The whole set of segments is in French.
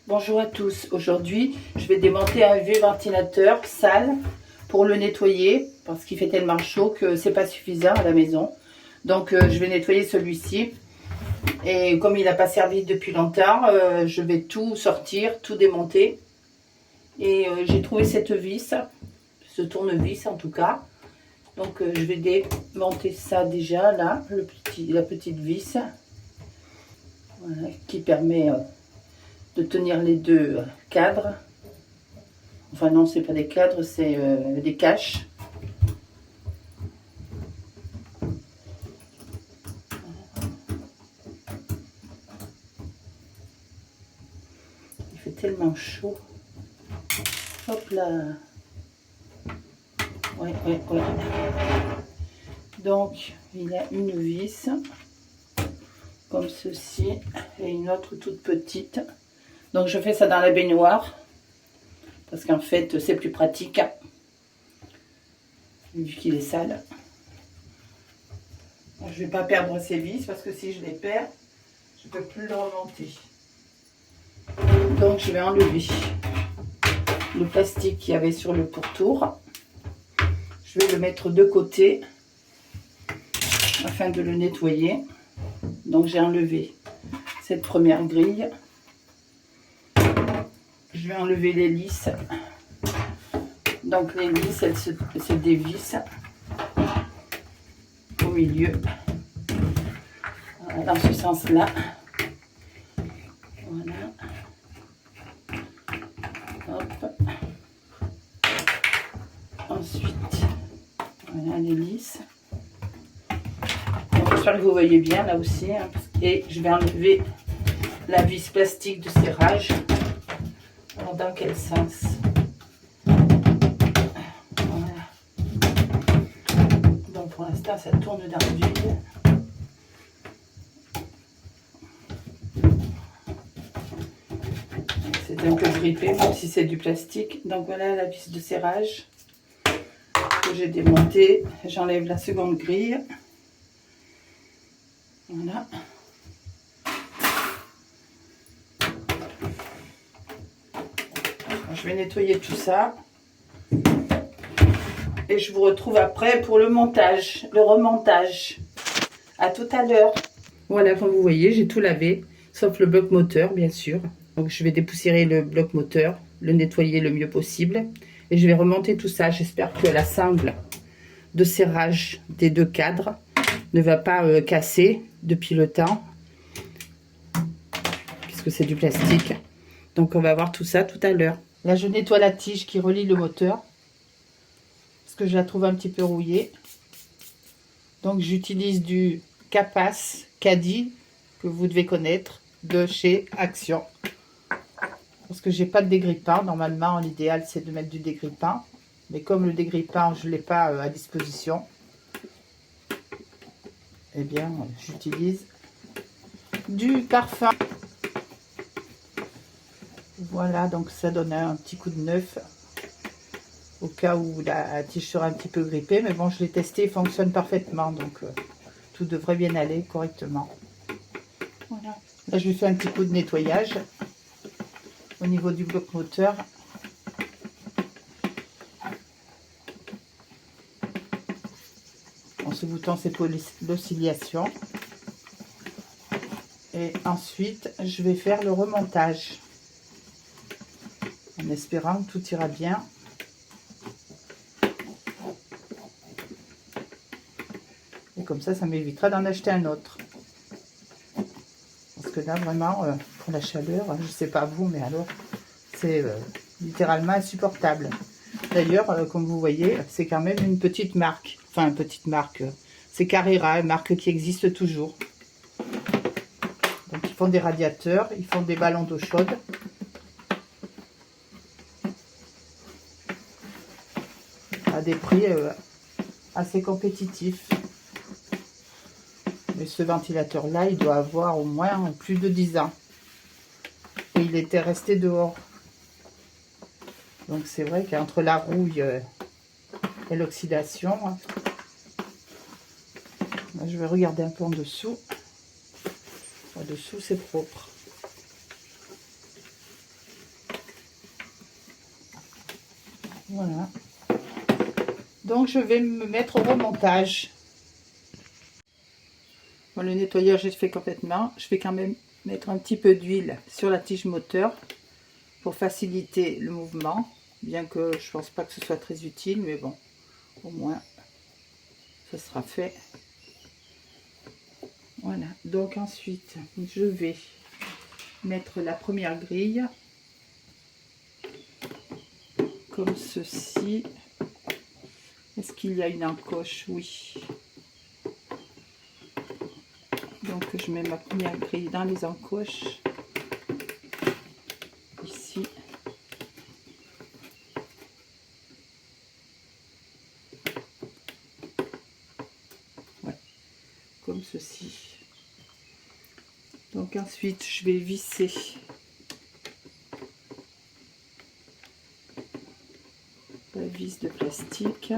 Bonjour à tous, aujourd'hui je vais démonter un vieux ventilateur sale pour le nettoyer parce qu'il fait tellement chaud que c'est pas suffisant à la maison. Donc je vais nettoyer celui-ci et comme il n'a pas servi depuis longtemps, je vais tout sortir, tout démonter. Et j'ai trouvé cette vis, ce tournevis en tout cas. Donc je vais démonter ça déjà là, la petite vis, voilà, qui permet de tenir les deux cadres. Enfin non, c'est pas des cadres, c'est des caches. Il fait tellement chaud. Hop là. Ouais. Donc il a une vis comme ceci et une autre toute petite. Donc je fais ça dans la baignoire parce qu'en fait c'est plus pratique vu qu'il est sale. Je vais pas perdre ces vis parce que si je les perds, je peux plus le remonter. Donc je vais enlever le plastique qu'il y avait sur le pourtour. Je vais le mettre de côté afin de le nettoyer. Donc j'ai enlevé cette première grille. Je vais enlever les lisses. Donc les lisses, elles se dévissent au milieu. Voilà, dans ce sens-là. Voilà. Hop. Ensuite, voilà les lisses. J'espère que vous voyez bien là aussi. Hein, et je vais enlever la vis plastique de serrage. Alors dans quel sens? Voilà. Donc pour l'instant ça tourne dans le vide. C'est un peu grippé même si c'est du plastique. Donc voilà la vis de serrage que j'ai démontée. J'enlève la seconde grille. Voilà. Je vais nettoyer tout ça. Et je vous retrouve après pour le montage, le remontage. À tout à l'heure. Voilà, comme vous voyez, j'ai tout lavé, sauf le bloc moteur, bien sûr. Donc je vais dépoussiérer le bloc moteur, le nettoyer le mieux possible. Et je vais remonter tout ça. J'espère que la sangle de serrage des deux cadres ne va pas casser depuis le temps. Puisque c'est du plastique. Donc on va voir tout ça tout à l'heure. Là, je nettoie la tige qui relie le moteur. Parce que je la trouve un petit peu rouillée. Donc j'utilise du Capas Caddy que vous devez connaître de chez Action. Parce que j'ai pas de dégrippant. Normalement, l'idéal c'est de mettre du dégrippant. Mais comme le dégrippant, je ne l'ai pas à disposition, eh bien j'utilise du parfum. Voilà, donc ça donne un petit coup de neuf. Au cas où la tige sera un petit peu grippée. Mais bon, je l'ai testé, il fonctionne parfaitement. Donc tout devrait bien aller correctement. Voilà. Là, je lui fais un petit coup de nettoyage au niveau du bloc moteur. Bon, ce bouton, c'est pour l'oscillation. Et ensuite, je vais faire le remontage. En espérant que tout ira bien. Et comme ça m'évitera d'en acheter un autre. Parce que là, vraiment, pour la chaleur, je ne sais pas vous, mais alors, c'est littéralement insupportable. D'ailleurs, comme vous voyez, c'est quand même une petite marque. Enfin, une petite marque. C'est Carrera, une marque qui existe toujours. Donc, ils font des radiateurs, ils font des ballons d'eau chaude. À des prix assez compétitifs. Mais ce ventilateur-là, il doit avoir au moins plus de 10 ans. Et il était resté dehors. Donc c'est vrai qu'entre la rouille et l'oxydation, je vais regarder un peu en dessous. En dessous, c'est propre. Voilà. Donc je vais me mettre au remontage. Bon, le nettoyage est fait complètement. Je vais quand même mettre un petit peu d'huile sur la tige moteur pour faciliter le mouvement. Bien que je pense pas que ce soit très utile, mais bon, au moins ça sera fait. Voilà, donc ensuite je vais mettre la première grille comme ceci. Est-ce qu'il y a une encoche? Oui. Donc je mets ma première grille dans les encoches ici. Ouais, comme ceci. Donc ensuite je vais visser la vis de plastique.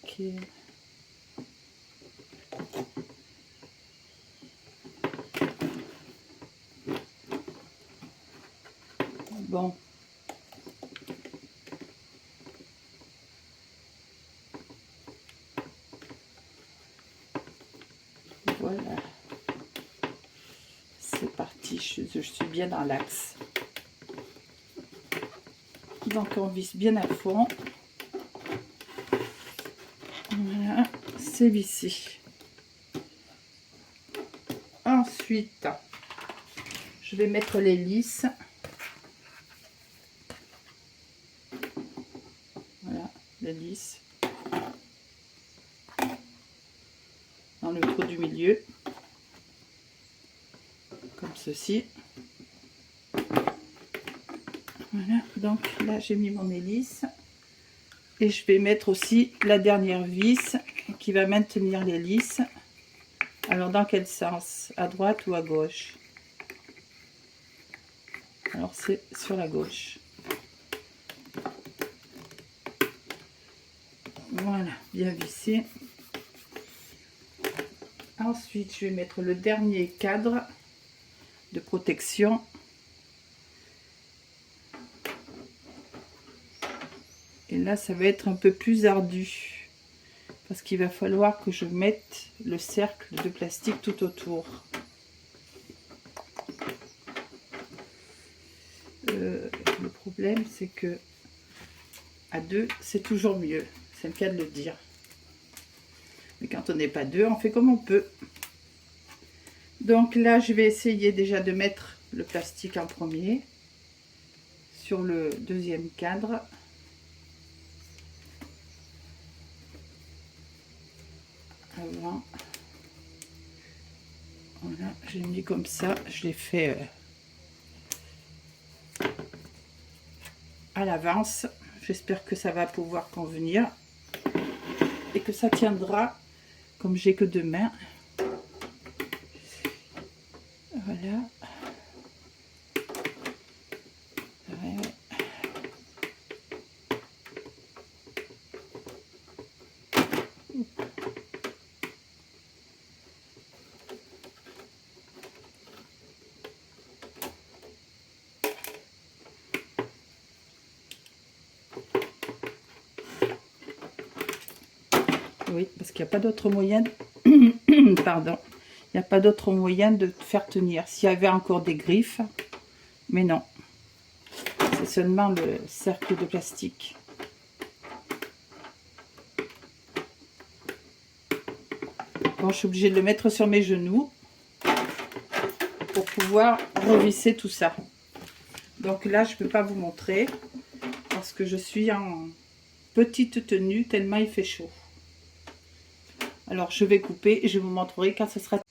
Ok. Bon. Voilà. C'est parti, je suis bien dans l'axe. Donc on visse bien à fond. Voilà, c'est vissé. Ensuite, je vais mettre les lisses. Voilà, les lisses. Dans le trou du milieu. Comme ceci. Voilà, donc là j'ai mis mon hélice. Et je vais mettre aussi la dernière vis qui va maintenir l'hélice. Alors dans quel sens? À droite ou à gauche? Alors c'est sur la gauche. Voilà, bien vissé. Ensuite, je vais mettre le dernier cadre de protection. Et là, ça va être un peu plus ardu. Parce qu'il va falloir que je mette le cercle de plastique tout autour. Le problème, c'est que à deux, c'est toujours mieux. C'est le cas de le dire. Mais quand on n'est pas deux, on fait comme on peut. Donc là, je vais essayer déjà de mettre le plastique en premier sur le deuxième cadre. Avant. Voilà, j'ai mis comme ça. Je l'ai fait à l'avance. J'espère que ça va pouvoir convenir et que ça tiendra comme j'ai que 2 mains. Voilà. Ouais. Oui, parce qu'il n'y a pas d'autre moyen de... Pardon. Il n'y a pas d'autre moyen de faire tenir. S'il y avait encore des griffes, mais non. C'est seulement le cercle de plastique. Bon, je suis obligée de le mettre sur mes genoux pour pouvoir revisser tout ça. Donc là, je ne peux pas vous montrer parce que je suis en petite tenue tellement il fait chaud. Alors, je vais couper et je vous montrerai quand ce sera.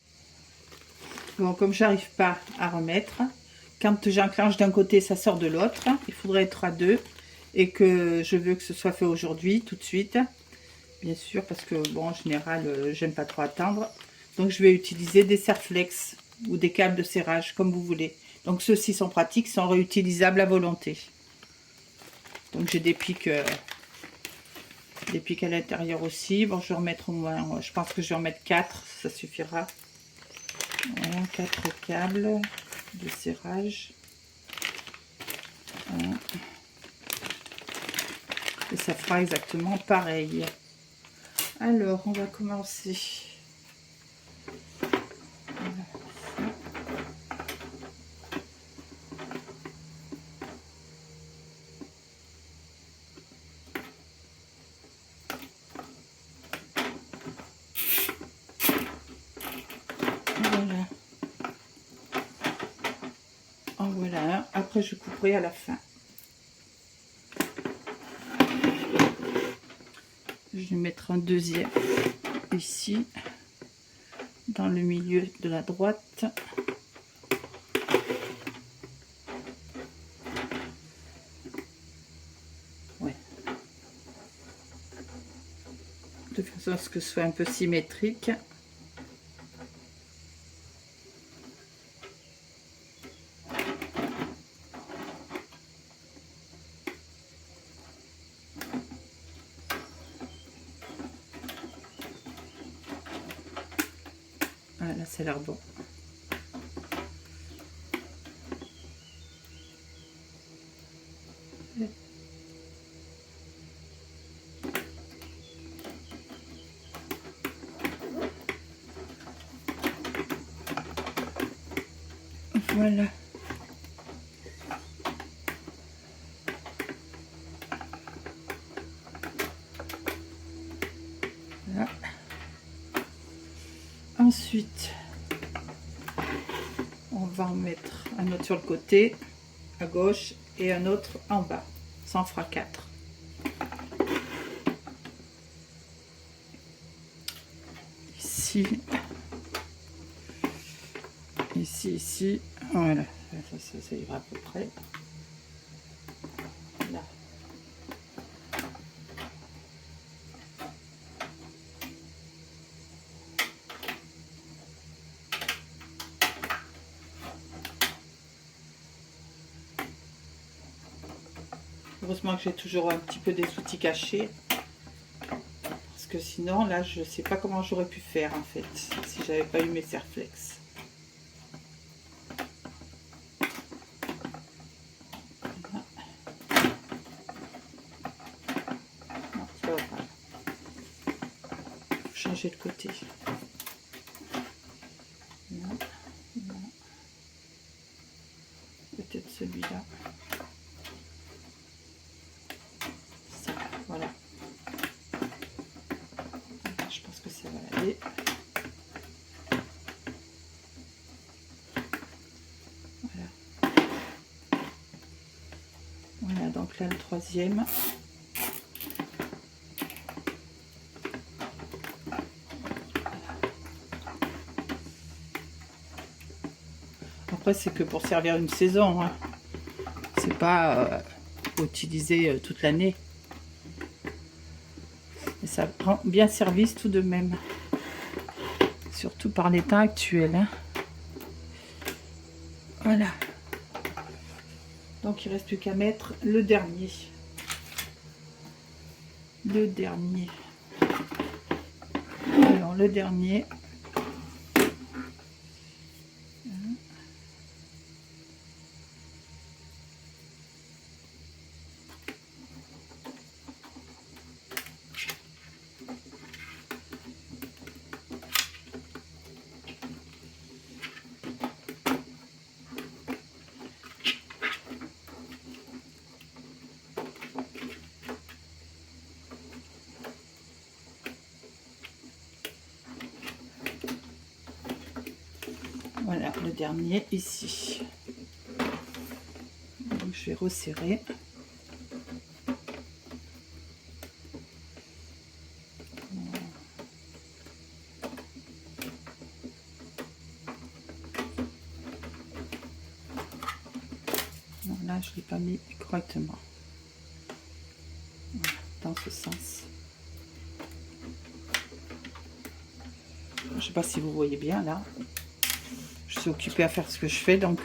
Bon, comme j'arrive pas à remettre, quand j'enclenche d'un côté, ça sort de l'autre. Il faudrait être à 2 et que je veux que ce soit fait aujourd'hui, tout de suite. Bien sûr, parce que, bon, en général, j'aime pas trop attendre. Donc, je vais utiliser des serre-flex ou des câbles de serrage, comme vous voulez. Donc, ceux-ci sont pratiques, sont réutilisables à volonté. Donc, j'ai des pics à l'intérieur aussi. Bon, je vais en mettre au moins, je pense que je vais en mettre 4, ça suffira. Voilà, 4 câbles de serrage. ça fera exactement pareil. Alors, on va commencer. Voilà. En voilà un. Après, je couperai à la fin. Je vais mettre un deuxième ici, dans le milieu de la droite. Ouais. De façon à ce que ce soit un peu symétrique. Voilà, ça a l'air bon. Voilà. Voilà. Ensuite, on va en mettre un autre sur le côté, à gauche, et un autre en bas. Ça en fera 4. Ici. Ici. Voilà. Ça ira à peu près. Là. Heureusement que j'ai toujours un petit peu des outils cachés. Parce que sinon, là, je ne sais pas comment j'aurais pu faire, en fait, si j'avais pas eu mes Serflex. Voilà. Non, ça va pas. Faut changer de côté. Non, non. Peut-être celui-là. Voilà. Je pense que ça va aller. Voilà. Voilà, donc là le troisième. Après, c'est que pour servir une saison, hein. C'est pas utilisé toute l'année. Et ça rend bien service tout de même. Surtout par les temps actuels. Hein. Voilà. Donc il ne reste plus qu'à mettre le dernier. Le dernier. Alors le dernier. Voilà, le dernier ici. Donc, je vais resserrer. Non, là, je ne l'ai pas mis correctement. Voilà, dans ce sens. Je ne sais pas si vous voyez bien là. Je suis occupée à faire ce que je fais, donc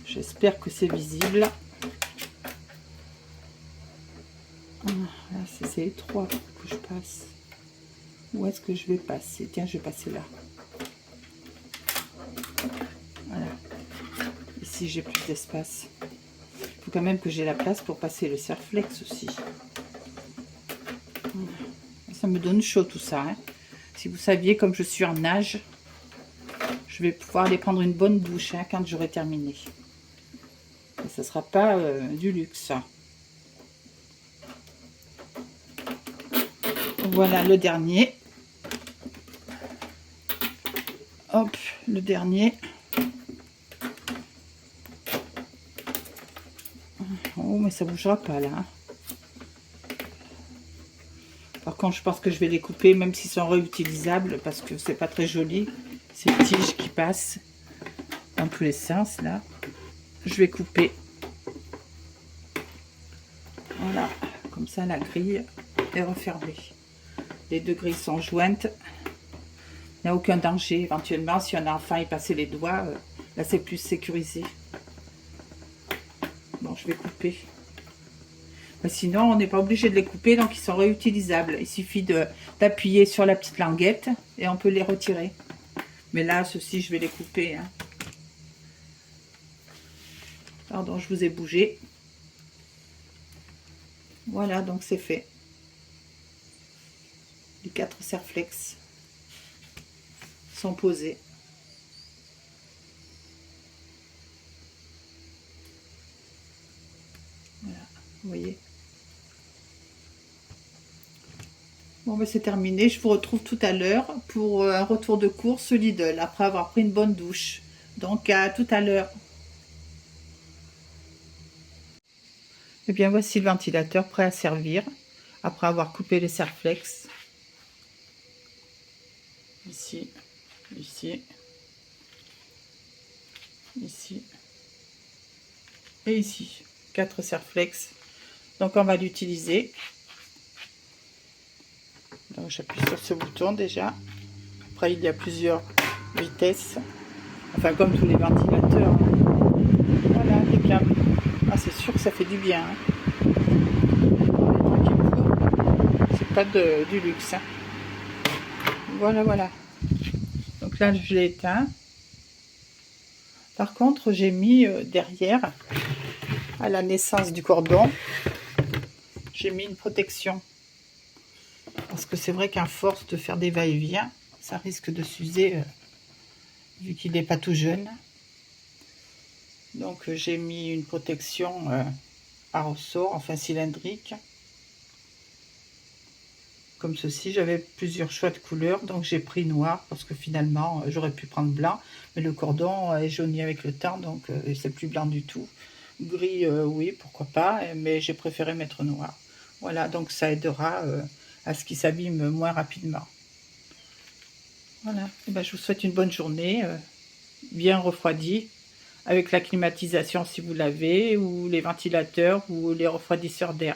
j'espère que c'est visible. Là, c'est étroit pour que je passe. Où est-ce que je vais passer? Tiens, je vais passer là. Voilà. Ici, j'ai plus d'espace. Il faut quand même que j'ai la place pour passer le Serflex aussi. Ça me donne chaud tout ça. Hein. Si vous saviez, comme je suis en nage, je vais pouvoir aller prendre une bonne douche hein, quand j'aurai terminé. Et ça ne sera pas du luxe. Voilà le dernier. Hop, le dernier. Oh, mais ça bougera pas là. Hein. Par contre, je pense que je vais les couper, même s'ils sont réutilisables, parce que c'est pas très joli. Ces tiges qui passent dans tous les sens là. Je vais couper. Voilà, comme ça la grille est refermée. Les deux grilles sont jointes. Il n'y a aucun danger. Éventuellement, si on a enfin y passer les doigts, là c'est plus sécurisé. Bon, je vais couper. Mais sinon, on n'est pas obligé de les couper, donc ils sont réutilisables. Il suffit d'appuyer sur la petite languette et on peut les retirer. Mais là, ceux-ci, je vais les couper. Hein. Pardon, je vous ai bougé. Voilà, donc c'est fait. Les 4 Serflex sont posés. Voilà, vous voyez. Bon, ben c'est terminé. Je vous retrouve tout à l'heure pour un retour de course Lidl après avoir pris une bonne douche. Donc, à tout à l'heure. Et bien, voici le ventilateur prêt à servir après avoir coupé les Serflex. Ici, ici, ici et ici. 4 Serflex. Donc, on va l'utiliser. Donc j'appuie sur ce bouton déjà. Après il y a plusieurs vitesses. Enfin comme tous les ventilateurs. Voilà, impeccable. Ah c'est sûr que ça fait du bien. Hein. C'est pas du luxe. Hein. Voilà, voilà. Donc là je l'ai éteint. Par contre j'ai mis derrière, à la naissance du cordon, j'ai mis une protection. Parce que c'est vrai qu'à force de faire des va-et-vient, ça risque de s'user vu qu'il n'est pas tout jeune. Donc j'ai mis une protection à ressort, enfin cylindrique. Comme ceci, j'avais plusieurs choix de couleurs, donc j'ai pris noir parce que finalement j'aurais pu prendre blanc. Mais le cordon est jauni avec le temps, donc c'est plus blanc du tout. Gris, oui, pourquoi pas, mais j'ai préféré mettre noir. Voilà, donc ça aidera à ce qu'il s'abîme moins rapidement. Voilà, et ben, je vous souhaite une bonne journée, bien refroidie, avec la climatisation si vous l'avez, ou les ventilateurs, ou les refroidisseurs d'air,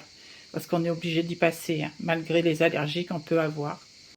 parce qu'on est obligé d'y passer, hein, malgré les allergies qu'on peut avoir.